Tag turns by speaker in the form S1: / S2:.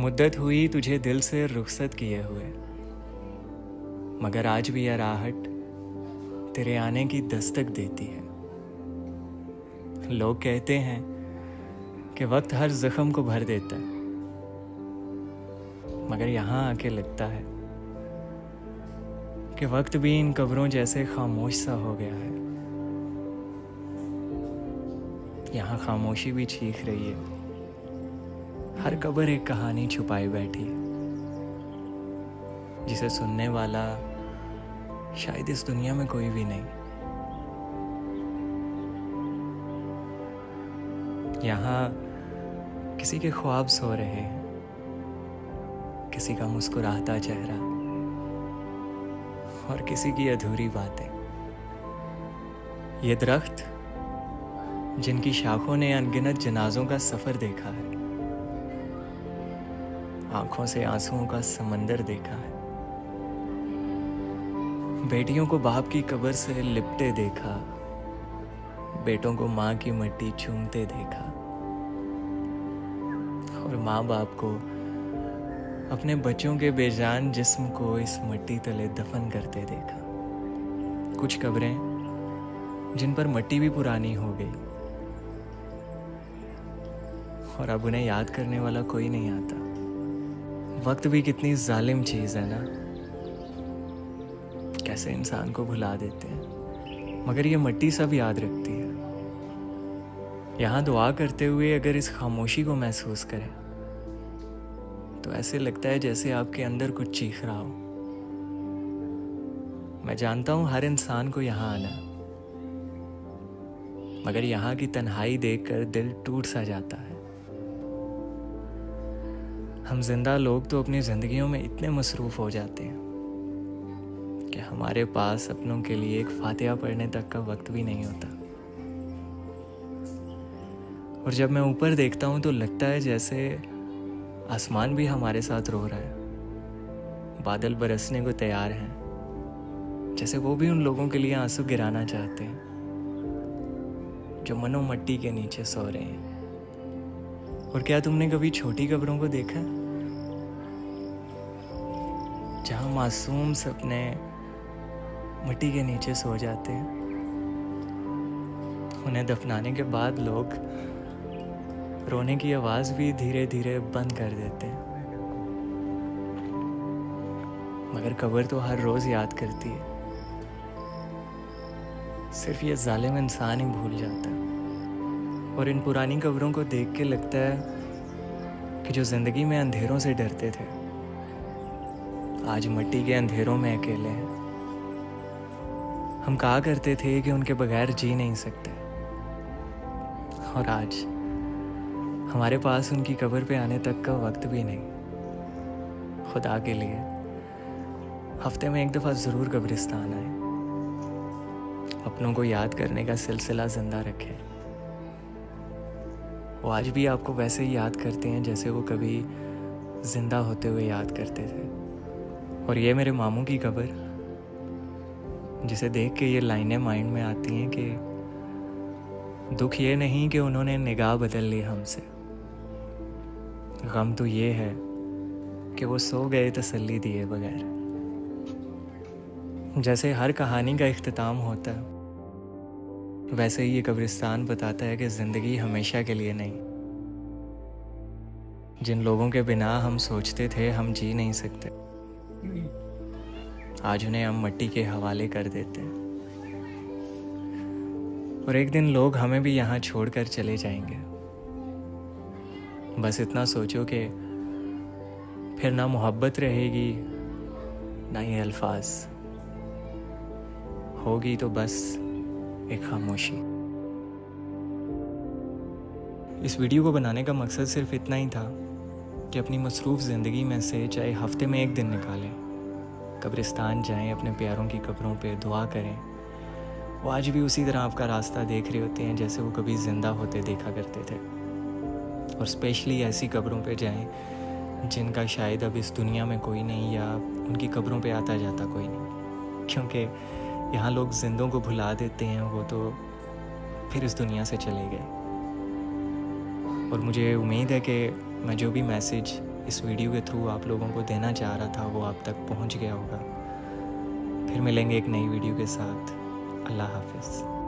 S1: मुद्दत हुई तुझे दिल से रुखसत किए हुए, मगर आज भी यह राहत तेरे आने की दस्तक देती है। लोग कहते हैं कि वक्त हर जख्म को भर देता है, मगर यहाँ आके लगता है कि वक्त भी इन कब्रों जैसे खामोश सा हो गया है। यहाँ खामोशी भी चीख रही है, हर कब्र एक कहानी छुपाई बैठी है, जिसे सुनने वाला शायद इस दुनिया में कोई भी नहीं। यहाँ किसी के ख्वाब सो रहे हैं, किसी का मुस्कुराता चेहरा और किसी की अधूरी बातें। ये दरख्त जिनकी शाखों ने अनगिनत जनाजों का सफर देखा है, आंखों से आंसुओं का समंदर देखा है, बेटियों को बाप की कब्र से लिपटे देखा, बेटों को माँ की मिट्टी चूमते देखा और माँ बाप को अपने बच्चों के बेजान जिस्म को इस मिट्टी तले दफन करते देखा। कुछ कब्रें जिन पर मिट्टी भी पुरानी हो गई और अब उन्हें याद करने वाला कोई नहीं आता। वक्त भी कितनी जालिम चीज़ है ना, कैसे इंसान को भुला देते हैं, मगर ये मिट्टी सब याद रखती है। यहाँ दुआ करते हुए अगर इस खामोशी को महसूस करें तो ऐसे लगता है जैसे आपके अंदर कुछ चीख रहा हो। मैं जानता हूँ हर इंसान को यहाँ आना, मगर यहाँ की तन्हाई देखकर दिल टूट सा जाता है। हम जिंदा लोग तो अपनी जिंदगियों में इतने मसरूफ हो जाते हैं कि हमारे पास अपनों के लिए एक फातिहा पढ़ने तक का वक्त भी नहीं होता। और जब मैं ऊपर देखता हूँ तो लगता है जैसे आसमान भी हमारे साथ रो रहा है, बादल बरसने को तैयार हैं, जैसे वो भी उन लोगों के लिए आंसू गिराना चाहते हैं जो मनो मट्टी के नीचे सो रहे हैं। और क्या तुमने कभी छोटी कब्रों को देखा, जहां मासूम सपने मिट्टी के नीचे सो जाते हैं? उन्हें दफनाने के बाद लोग रोने की आवाज भी धीरे धीरे बंद कर देते हैं, मगर कब्र तो हर रोज याद करती है। सिर्फ ये जालिम इंसान ही भूल जाता है। और इन पुरानी कब्रों को देख के लगता है कि जो जिंदगी में अंधेरों से डरते थे आज मिट्टी के अंधेरों में अकेले हैं। हम कहा करते थे कि उनके बगैर जी नहीं सकते, और आज हमारे पास उनकी कब्र पे आने तक का वक्त भी नहीं। खुदा के लिए हफ्ते में एक दफ़ा ज़रूर कब्रिस्तान आए, अपनों को याद करने का सिलसिला जिंदा रखें। वो आज भी आपको वैसे ही याद करते हैं जैसे वो कभी जिंदा होते हुए याद करते थे। और ये मेरे मामू की कब्र, जिसे देख के ये लाइनें माइंड में आती हैं कि दुख ये नहीं कि उन्होंने निगाह बदल ली हमसे, गम तो ये है कि वो सो गए तसल्ली दिए बगैर। जैसे हर कहानी का इख्तिताम होता है, वैसे ही ये कब्रिस्तान बताता है कि ज़िंदगी हमेशा के लिए नहीं। जिन लोगों के बिना हम सोचते थे हम जी नहीं सकते, आज उन्हें हम मिट्टी के हवाले कर देते हैं। और एक दिन लोग हमें भी यहाँ छोड़कर चले जाएंगे। बस इतना सोचो कि फिर ना मोहब्बत रहेगी ना ये अल्फाज, होगी तो बस एक खामोशी। इस वीडियो को बनाने का मकसद सिर्फ इतना ही था कि अपनी मसरूफ़ ज़िंदगी में से चाहे हफ्ते में एक दिन निकालें, कब्रिस्तान जाएं, अपने प्यारों की कब्रों पे दुआ करें। वो आज भी उसी तरह आपका रास्ता देख रहे होते हैं जैसे वो कभी ज़िंदा होते देखा करते थे। और स्पेशली ऐसी कब्रों पे जाएं जिनका शायद अब इस दुनिया में कोई नहीं, या उनकी कब्रों पे आता जाता कोई नहीं, क्योंकि यहाँ लोग जिंदों को भुला देते हैं, वो तो फिर इस दुनिया से चले गए। और मुझे उम्मीद है कि मैं जो भी मैसेज इस वीडियो के थ्रू आप लोगों को देना चाह रहा था वो आप तक पहुंच गया होगा। फिर मिलेंगे एक नई वीडियो के साथ। अल्लाह हाफ़िज़।